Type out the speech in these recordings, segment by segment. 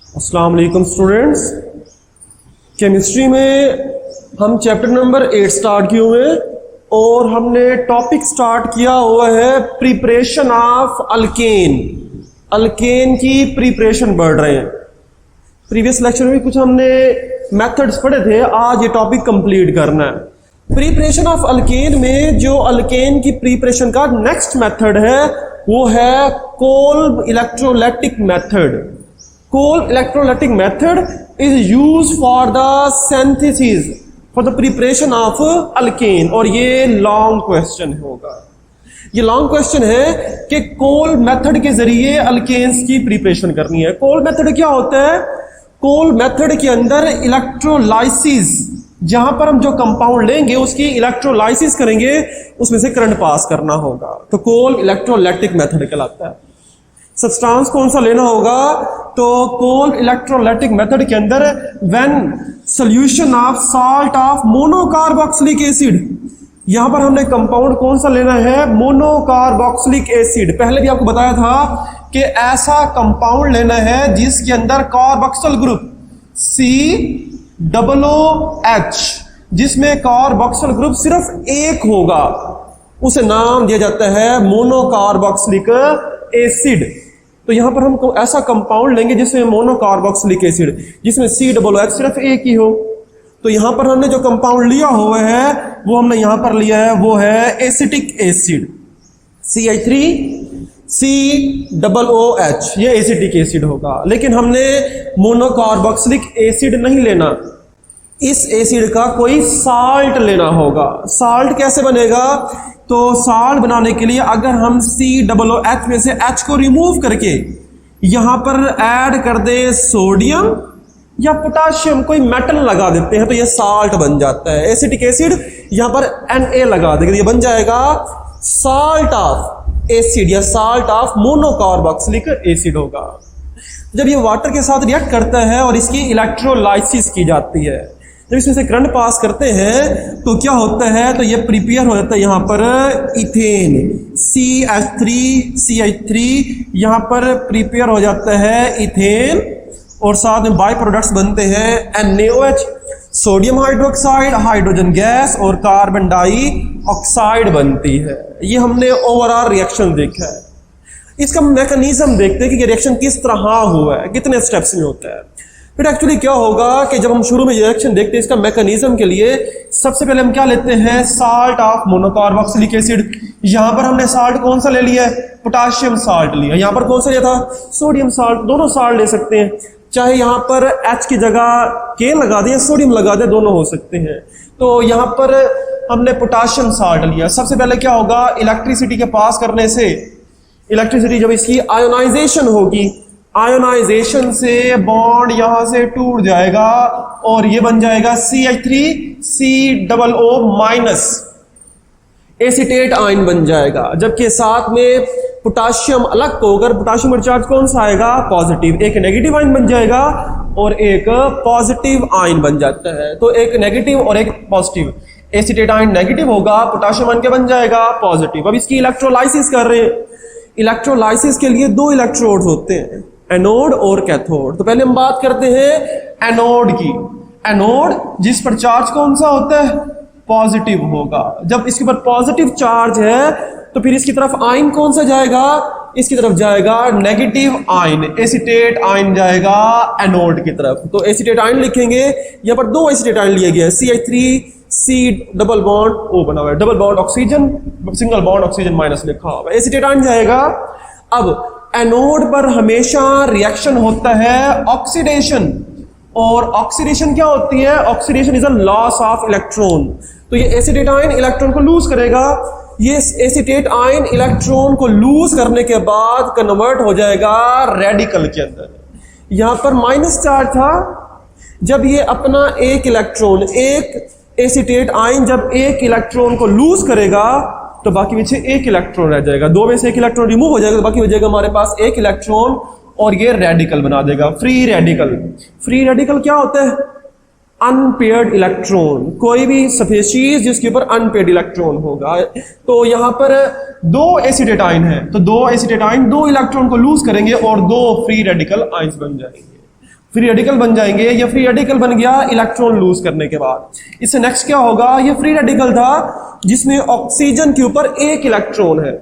अस्सलाम वालेकुम students. Chemistry में हम चैप्टर नंबर 8 स्टार्ट किए हुए हैं और हमने टॉपिक स्टार्ट किया हुआ है प्रिपरेशन ऑफ अल्केन। अल्केन की प्रिपरेशन बढ़ रहे हैं। प्रीवियस लेक्चर में भी कुछ हमने मेथड्स पढ़े थे, आज ये टॉपिक कंप्लीट करना है। प्रिपरेशन ऑफ अल्केन में जो अल्केन की प्रिपरेशन का नेक्स्ट मेथड है वो है Kolb electrolytic method. Kolb electrolytic method is used for the synthesis for the preparation of alkane. और ये लॉन्ग क्वेश्चन होगा। ये लॉन्ग क्वेश्चन है कि कोल्ब मेथड के जरिए अल्केन्स की प्रिपरेशन करनी है। कोल्ब मेथड क्या होता है? कोल्ब मेथड के अंदर इलेक्ट्रोलाइसिस, जहां पर हम जो कंपाउंड लेंगे उसकी इलेक्ट्रोलाइसिस करेंगे, उसमें से करंट पास करना होगा, तो कोल्ब इलेक्ट्रोलाइटिक मेथड कहलाता है। सब्सटेंस कौन सा लेना होगा? तो कोल्ब इलेक्ट्रोलाइटिक मेथड के अंदर when solution of salt of monocarboxylic acid, यहां पर हमने कंपाउंड कौन सा लेना है? Monocarboxylic acid. पहले भी आपको बताया था कि ऐसा कंपाउंड लेना है जिसके अंदर कार्बोक्सिल ग्रुप COOH, जिसमें कार्बोक्सिल ग्रुप सिर्फ एक होगा, उसे नाम दिया जाता है मोनोकार्बोक्सिलिक एसिड। तो यहां पर हम ऐसा कंपाउंड लेंगे जिसमें मोनोकार्बोक्सिलिक एसिड, जिसमें COOH सिर्फ एक ही हो। तो यहां पर हमने जो कंपाउंड लिया हुआ है वो हमने यहां पर लिया है, वो है एसिटिक एसिड CH3COOH, ये एसिटिक एसिड होगा। लेकिन हमने मोनोकार्बोक्सिलिक एसिड नहीं लेना, इस एसिड का कोई साल्ट लेना होगा। साल्ट कैसे बनेगा? तो साल्ट बनाने के लिए अगर हम COOH में से H को रिमूव करके यहां पर ऐड कर दे सोडियम या पोटाशियम, कोई मेटल लगा देते हैं, तो ये साल्ट बन जाता है। एसिटिक एसिड यहां पर Na लगा देंगे, ये बन जाएगा साल्ट ऑफ एसिड या साल्ट ऑफ मोनोकार्बोक्सिलिक एसिड होगा। जब ये वाटर के साथ रिएक्ट करता है और इसकी इलेक्ट्रोलाइसिस की जाती है, जब इसमें से करंट पास करते हैं तो क्या होता है? तो ये प्रिपेयर हो जाता है यहां पर इथेन CH3 यहां पर प्रिपेयर हो जाता है इथेन, और साथ में बाय प्रोडक्ट्स बनते हैं NaOH, sodium hydroxide, hydrogen gas और कार्बन डाइऑक्साइड बनती है। ये हमने ओवरऑल रिएक्शन देखा है। इसका मैकेनिज्म देखते हैं कि ये रिएक्शन किस तरह हुआ है, कितने स्टेप्स में होता है। फिर एक्चुअली क्या होगा कि जब हम शुरू में रिएक्शन देखते हैं इसका मैकेनिज्म के लिए, सबसे पहले हम क्या लेते हैं? Salt of monocarboxylic acid. यहां पर हमने साल्ट कौन सा ले लिया है? पोटाशियम साल्ट लिया। यहां पर कौन सा लिया था? Sodium salt. दोनों साल्ट ले सकते हैं, चाहे यहां पर H की जगह K लगा दें या सोडियम लगा दें, दोनों हो सकते हैं। तो यहां पर हमने पोटाशियम साल्ट लिया। सबसे पहले क्या होगा? इलेक्ट्रिसिटी के पास करने से, इलेक्ट्रिसिटी जब इसकी आयोनाइजेशन होगी, आयोनाइजेशन से बॉन्ड यहां से टूट जाएगा और ये बन जाएगा CH3COO- एसीटेट आयन बन जाएगा। जबकि साथ में पोटाशियम अलग होकर पोटाशियम का चार्ज कौन सा आएगा? पॉजिटिव। एक नेगेटिव आयन बन जाएगा और एक पॉजिटिव आयन बन जाता है। तो एक नेगेटिव और एक पॉजिटिव, एसीटेट आयन नेगेटिव होगा, पोटाशियम आयन के बन जाएगा पॉजिटिव। अब इसकी इलेक्ट्रोलाइसिस कर रहे हैं। इलेक्ट्रोलाइसिस के लिए दो इलेक्ट्रोड्स होते हैं, एनोड और कैथोड। तो पहले हम बात करते हैं एनोड की। एनोड जिस पर चार्ज कौन सा होता है? पॉजिटिव होगा। जब इसके ऊपर पॉजिटिव चार्ज है तो फिर इसकी तरफ आयन कौन सा जाएगा? इसकी तरफ जाएगा नेगेटिव आयन, एसीटेट आयन जाएगा एनोड की तरफ। तो एसीटेट आयन लिखेंगे, यहां पर दो एसीटेट आयन लिए गए, CH3C डबल बॉन्ड O बना हुआ है, double bond oxygen, single bond oxygen minus लिखा हुआ है, एसीटेट आयन जाएगा। अब एनोड पर हमेशा रिएक्शन होता है ऑक्सीडेशन, और ऑक्सीडेशन क्या होती है? Oxidation is a loss of electron. तो ये एसीटेट आयन इलेक्ट्रॉन को लूज करेगा। ये एसीटेट आयन इलेक्ट्रॉन को लूज करने के बाद कन्वर्ट हो जाएगा रेडिकल के अंदर। यहां पर माइनस चार्ज था, जब ये अपना एक इलेक्ट्रॉन, एक एसीटेट आयन जब एक इलेक्ट्रॉन को लूज करेगा तो बाकी पीछे एक इलेक्ट्रॉन रह जाएगा। दो में से एक इलेक्ट्रॉन रिमूव हो जाएगा तो बाकी बचेगा हमारे पास एक इलेक्ट्रॉन, और ये रेडिकल बना देगा, फ्री रेडिकल। फ्री रेडिकल क्या होता है? अनपेयर्ड इलेक्ट्रॉन, कोई भी स्पीशीज जिसके ऊपर अनपेयर्ड इलेक्ट्रॉन होगा। तो यहां पर दो एसीटेट आयन है, तो दो एसीटेट आयन दो इलेक्ट्रॉन को लूज करेंगे और दो फ्री रेडिकल आयंस बन जाएंगे। फ्री रेडिकल बन जाएंगे। ये फ्री रेडिकल बन गया इलेक्ट्रॉन लूज करने के बाद। इससे नेक्स्ट क्या होगा, ये फ्री रेडिकल था जिसमें ऑक्सीजन के ऊपर एक इलेक्ट्रॉन है,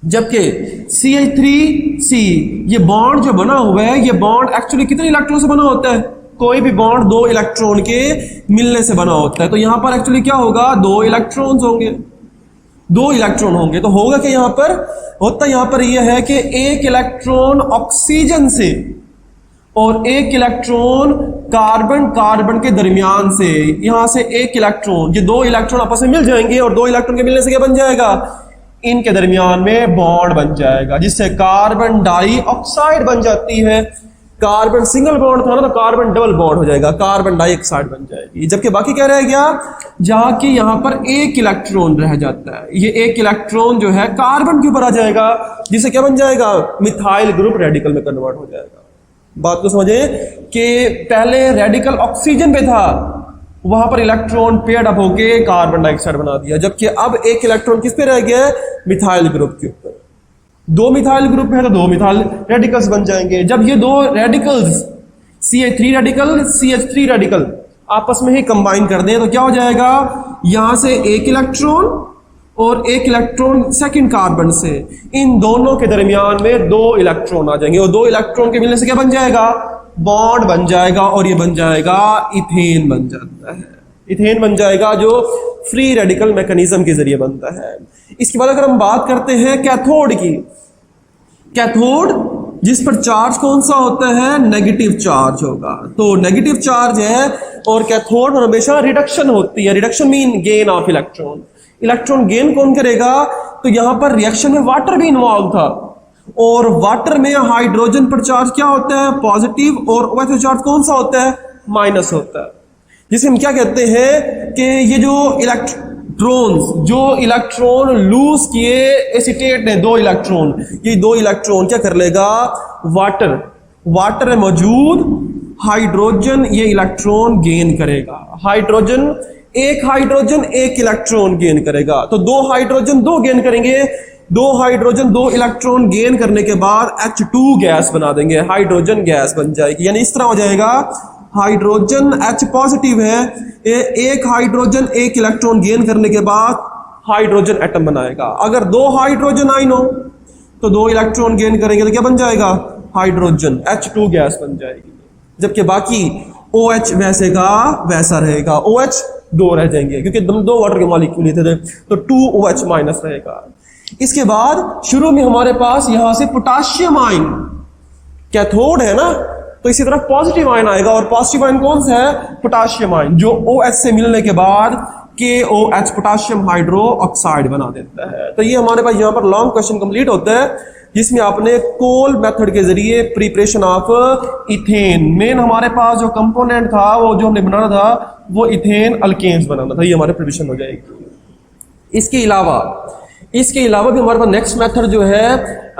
जबकि CH3C ये बॉन्ड जो बना हुआ है, ये बॉन्ड एक्चुअली कितने इलेक्ट्रॉन से बना होता है, कोई भी बॉन्ड दो इलेक्ट्रॉन के मिलने से बना होता है। तो यहां पर एक्चुअली क्या होगा, दो इलेक्ट्रॉन्स होंगे, दो इलेक्ट्रॉन होंगे। तो होगा कि यहां पर होता यहां पर यह है कि एक इलेक्ट्रॉन ऑक्सीजन से और एक इलेक्ट्रॉन कार्बन के दरमियान से, यहां से एक इलेक्ट्रॉन, ये दो इलेक्ट्रॉन आपस में मिल जाएंगे और दो इलेक्ट्रॉन के मिलने से क्या बन जाएगा, इनके दरमियान में बॉन्ड बन जाएगा, जिससे कार्बन डाइऑक्साइड बन जाती है। कार्बन सिंगल बॉन्ड था ना, तो कार्बन डबल बॉन्ड हो जाएगा, कार्बन डाइऑक्साइड बन जाएगी। जबकि बाकी क्या रह गया, जहां की यहां पर एक इलेक्ट्रॉन रह जाता है, ये एक इलेक्ट्रॉन जो है कार्बन के ऊपर आ जाएगा, जिससे क्या बन जाएगा, मिथाइल ग्रुप रेडिकल में कन्वर्ट हो जाएगा। बात को समझे कि पहले रेडिकल ऑक्सीजन पे था, वहां पर इलेक्ट्रॉन पेयर्ड अप होके कार्बन डाइऑक्साइड बना दिया, जबकि अब एक इलेक्ट्रॉन किस पे रह गया है, मिथाइल ग्रुप के ऊपर। दो मिथाइल ग्रुप है तो दो मिथाइल रेडिकल्स बन जाएंगे। जब ये दो radicals CH3 radical CH3 radical आपस में ही कंबाइन कर दें तो क्या हो जाएगा, यहां से एक इलेक्ट्रॉन और एक इलेक्ट्रॉन सेकंड कार्बन से, इन दोनों के दरमियान में दो इलेक्ट्रॉन आ जाएंगे और दो इलेक्ट्रॉन के मिलने से क्या बन जाएगा, बॉन्ड बन जाएगा और ये बन जाएगा इथेन बन जाता है। इथेन बन जाएगा जो फ्री रेडिकल मैकेनिज्म के जरिए बनता है। इसके बाद अगर हम बात करते हैं कैथोड की, कैथोड जिस पर चार्ज कौन सा होता है, नेगेटिव चार्ज होगा। तो नेगेटिव चार्ज है और कैथोड में हमेशा रिडक्शन होती है। Reduction mean gain of electron. Electron gain कौन करेगा, तो यहां पर रिएक्शन में वाटर भी इन्वॉल्व था और वाटर में हाइड्रोजन पर चार्ज क्या होता है, पॉजिटिव, और OH चार्ज कौन सा होता है, माइनस होता है। जिसे हम क्या कहते हैं कि ये जो इलेक्ट्रॉन लूज किए एसीटेट ने दो इलेक्ट्रॉन, ये दो इलेक्ट्रॉन क्या कर लेगा, वाटर में मौजूद हाइड्रोजन ये इलेक्ट्रॉन गेन करेगा। हाइड्रोजन एक इलेक्ट्रॉन गेन करेगा, तो दो हाइड्रोजन दो गेन करेंगे, दो हाइड्रोजन दो इलेक्ट्रॉन गेन करने के बाद H2 गैस बना देंगे, हाइड्रोजन गैस बन जाएगी। यानी इस तरह हो जाएगा, हाइड्रोजन H पॉजिटिव है, एक हाइड्रोजन एक इलेक्ट्रॉन गेन करने के बाद हाइड्रोजन एटम बनाएगा। अगर दो हाइड्रोजन आयन हो तो दो इलेक्ट्रॉन गेन करेंगे तो क्या बन जाएगा, हाइड्रोजन H2 गैस बन जाएगी। जबकि बाकी OH वैसे का वैसा रहेगा, OH दो रह जाएंगे क्योंकि दो वाटर के मॉलिक्यूल थे, तो 2OH माइनस रहेगा। इसके बाद शुरू में हमारे पास यहां से पोटाशियम आयन, कैथोड है ना, तो इसी तरफ पॉजिटिव आयन आएगा और पॉजिटिव आयन कौन सा है, पोटाशियम आयन, जो OH से मिलने के बाद KOH पोटाशियम हाइड्रो ऑक्साइड बना देता है। तो ये हमारे पास यहाँ पर लॉन्ग क्वेश्चन कंप्लीट होता है जिसमें आपने कोल मेथड के जरिए प्रिपरेशन ऑफ इथेन, मेन हमारे पास जो कंपोनेंट था वो जो हमने बनाना था वो इथेन अल्केन्स बनाना था, ये हमारे प्रिपरेशन हो जाएगी। इसके अलावा भी हमारे पास नेक्स्ट मेथड जो है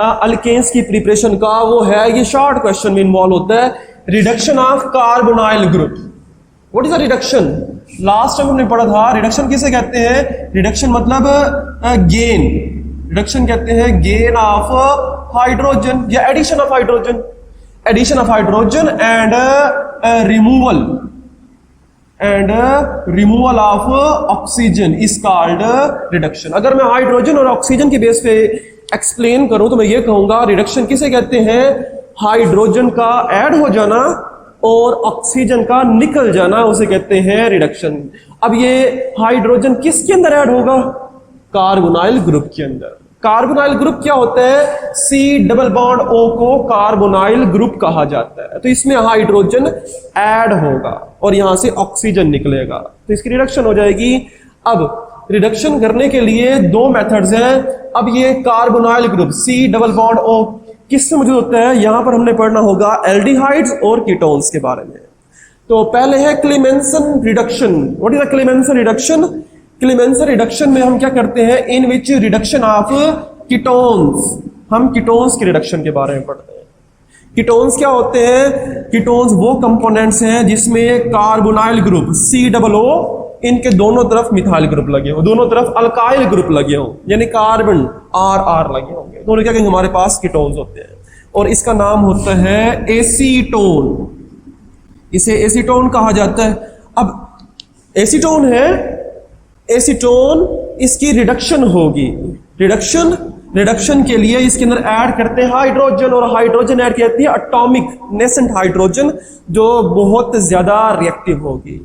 अल्केन्स की प्रिपरेशन का, वो है ये शॉर्ट क्वेश्चन में इन्वॉल्व होता है, reduction of carbonyl group. What is the reduction, last time हमने पढ़ा था रिडक्शन किसे कहते हैं, रिडक्शन मतलब गेन, रिडक्शन कहते हैं गेन ऑफ हाइड्रोजन या addition of hydrogen and removal of oxygen is called reduction. अगर मैं हाइड्रोजन और ऑक्सीजन के बेस पे एक्सप्लेन करूं तो मैं ये कहूंगा रिडक्शन किसे कहते हैं, हाइड्रोजन का ऐड हो जाना और ऑक्सीजन का निकल जाना, उसे कहते हैं रिडक्शन। अब ये हाइड्रोजन किसके अंदर ऐड होगा, कार्बोनाइल ग्रुप के अंदर। कार्बोनाइल ग्रुप क्या होता है, C+O को कार्बोनाइल ग्रुप कहा जाता है। तो इसमें हाइड्रोजन ऐड होगा और यहां से ऑक्सीजन निकलेगा, तो इसकी रिडक्शन हो जाएगी। अब रिडक्शन करने के लिए दो मेथड्स हैं। अब ये कार्बोनाइल ग्रुप C+O किससे मौजूद होता है, यहां पर हमने पढ़ना होगा एल्डिहाइड्स और कीटोन्स के बारे में। तो पहले है Clemmensen reduction. What is the Clemmensen reduction, Clemmensen reduction में हम क्या करते हैं, इन विच रिडक्शन ऑफ कीटोन्स, हम कीटोन्स के रिडक्शन के बारे में पढ़ते हैं। कीटोन्स क्या होते हैं, कीटोन्स वो कंपोनेंट्स हैं जिसमें कार्बोनाइल ग्रुप C+O, इनके दोनों तरफ मिथाइल ग्रुप लगे हो, दोनों तरफ अल्काइल ग्रुप लगे हो, यानी कार्बन R लगे होंगे, तो क्या कहेंगे हमारे पास कीटोन्स होते हैं। और इसका नाम होता है एसीटोन। इसे एसीटोन कहा जाता है। अब एसीटोन है, एसीटोन इसकी रिडक्शन होगी, रिडक्शन के लिए इसके अंदर ऐड करते हैं हाइड्रोजन, और हाइड्रोजन ऐड करती है एटॉमिक नेसेंट हाइड्रोजन जो बहुत ज्यादा रिएक्टिव होगी।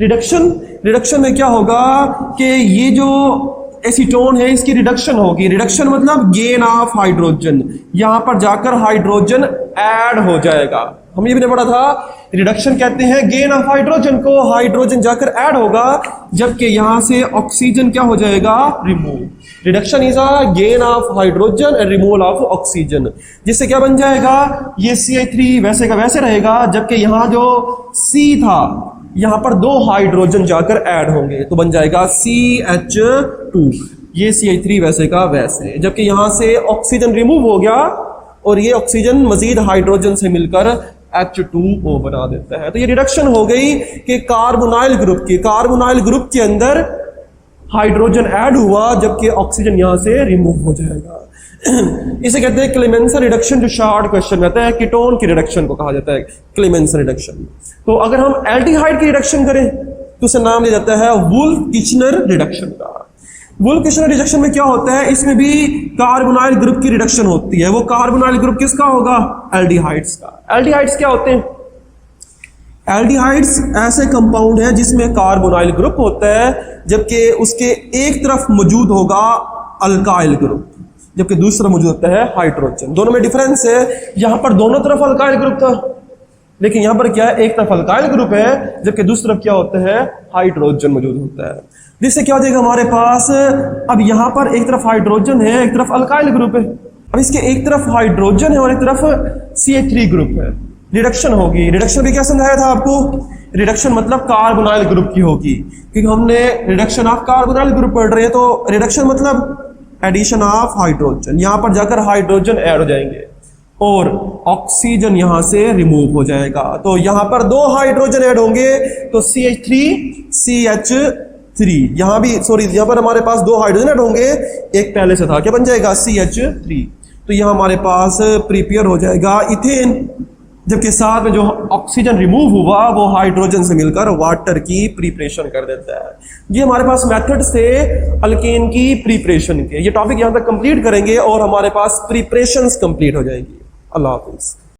रिडक्शन में क्या होगा कि ये जो एसीटोन है इसकी रिडक्शन होगी, रिडक्शन मतलब गेन ऑफ हाइड्रोजन, यहां पर जाकर हाइड्रोजन ऐड हो जाएगा। हम ये भी पढ़ा था, रिडक्शन कहते हैं गेन ऑफ हाइड्रोजन को, हाइड्रोजन जाकर ऐड होगा, जबकि यहां से ऑक्सीजन क्या हो जाएगा, remove. Reduction is a gain of hydrogen and removal of oxygen, जिससे क्या बन जाएगा, ये CH3 वैसे का वैसे रहेगा, जबकि यहां जो C था यहां पर 2 हाइड्रोजन जाकर ऐड होंगे तो बन जाएगा CH2, ये CH3 वैसे का वैसे, जबकि यहां से ऑक्सीजन रिमूव हो गया और ये ऑक्सीजन मजीद हाइड्रोजन से मिलकर H2O बना देता है। तो ये रिडक्शन हो गई कि कार्बोनाइल ग्रुप के अंदर हाइड्रोजन ऐड हुआ जबकि ऑक्सीजन यहां से रिमूव हो जाएगा। इसे कहते हैं क्लेमेंसन रिडक्शन, जो शॉर्ट क्वेश्चन में आता है। कीटोन की रिडक्शन को कहा जाता है क्लेमेंसन रिडक्शन। तो अगर हम एल्डिहाइड की रिडक्शन करें तो उसे नाम दिया जाता है वुल्फ-किचनर रिडक्शन का। वुल्फ-किचनर रिडक्शन में क्या होता है, इसमें भी कार्बोनाइल ग्रुप की रिडक्शन होती है। वो कार्बोनाइल ग्रुप किसका होगा, एल्डिहाइड्स का। एल्डिहाइड्स क्या होते हैं, एल्डिहाइड्स ऐसे कंपाउंड है जिसमें कार्बोनाइल ग्रुप होता है जबकि उसके एक तरफ मौजूद होगा अल्काइल ग्रुप, जबकि दूसरा मौजूद होता है हाइड्रोजन। दोनों में डिफरेंस है, यहां पर दोनों तरफ अल्काइल ग्रुप था, लेकिन यहां पर क्या है, एक तरफ अल्काइल ग्रुप है जबकि दूसरी तरफ क्या होता है, हाइड्रोजन मौजूद होता है। जिससे क्या हो जाएगा हमारे पास, अब यहां पर एक तरफ हाइड्रोजन है, एक तरफ अल्काइल ग्रुप है। अब इसके एक तरफ हाइड्रोजन है और एक तरफ CH3 ग्रुप है, रिडक्शन होगी। रिडक्शन भी क्या समझाया था आपको, रिडक्शन मतलब कार्बोनाइल ग्रुप की होगी, क्योंकि हमने रिडक्शन ऑफ कार्बोनाइल ग्रुप पढ़ रहे हैं। तो रिडक्शन मतलब एडिशन ऑफ हाइड्रोजन, यहां पर जाकर हाइड्रोजन ऐड हो जाएंगे और ऑक्सीजन यहां से रिमूव हो जाएगा। तो यहां पर 2 हाइड्रोजन ऐड होंगे तो CH3 CH3, यहां भी यहां पर हमारे पास 2 हाइड्रोजन ऐड होंगे, एक पहले से था, क्या बन जाएगा, CH3। तो यहां हमारे पास प्रिपेयर हो जाएगा इथेन, जबकि साथ में जो ऑक्सीजन रिमूव हुआ वो हाइड्रोजन से मिलकर वाटर की प्रिपरेशन कर देता है। ये हमारे पास मेथड्स थे अल्केन की प्रिपरेशन के। ये टॉपिक यहां तक कंप्लीट करेंगे और हमारे पास प्रिपरेशंस कंप्लीट हो जाएंगी। अल्लाह हाफिज।